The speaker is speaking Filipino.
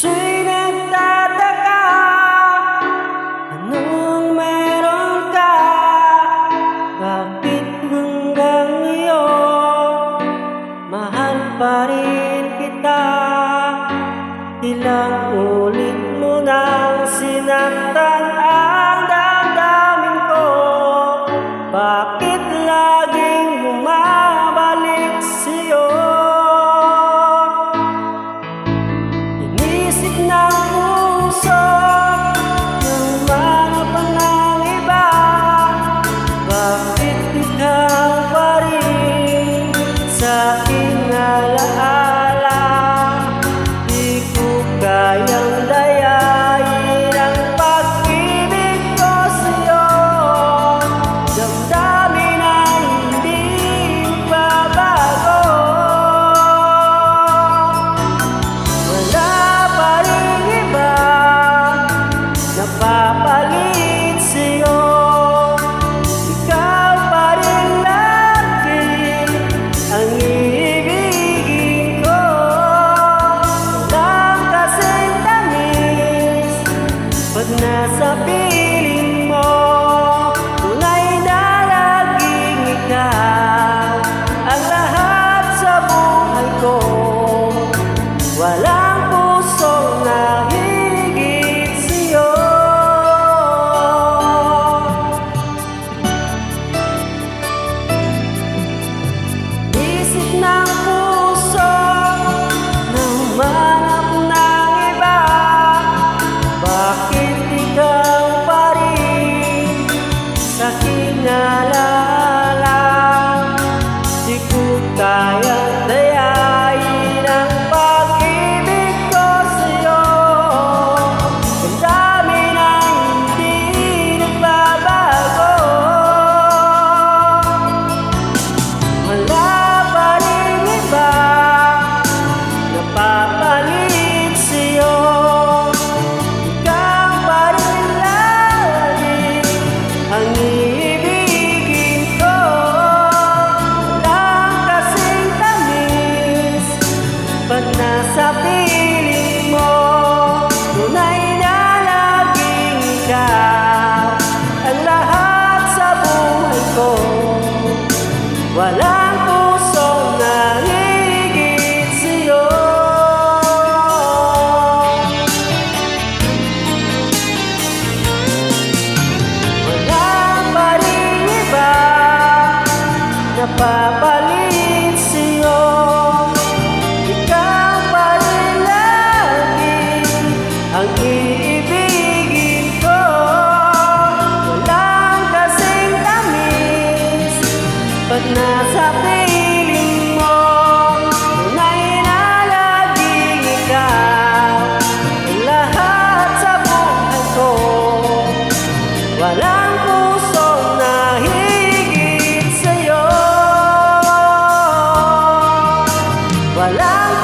Puso'y nagtataka, anong meron ka? Bakit hanggang ngayon mahal pa rin kita? Ilang ulit mo nang sinaktan ang damdamin ko. Bakit laging bumabalik sa'yo? Inisip ng puso na humanap pa ng iba. Bakit ikaw pa rin sa aking alaala? Di ko kayang dayain ang pag-ibig ko sa'yo. Damdamin ay hindi babago. Wala pa rin iba napapalit sa'yo. Ikaw pa rin lagi ang iibigin ko. Walang kasing tamis pag nasa piling mo. Tunay na laging ikaw ang lahat sa buhay ko. Walang pusong nahigit sa'yo. Isip ng puso na humanap ng iba. Bakit ikaw pa rin sa aking alaala? Di ko kayang dayain ang pag-ibig ko sa'yo. Ang dami na hindi nagbabago. Wala pa rin iba napapalit sa'yo. Ikaw pa rin lagi ang iibigin ko. Walang kasing tamis pag nasa piling mo. Tunay na laging ikaw ang lahat sa buhay ko. Walang pusong nahigit sa'yo. Wala pa rin iba napapalit sa'yo. Ikaw pa rin lagi ang iibigin ko. Walang kasing tamis pag nasa piling mo. Tunay na laging ikaw ang lahat sa buhay ko. Walang pusong nahigit sa'yo. Walang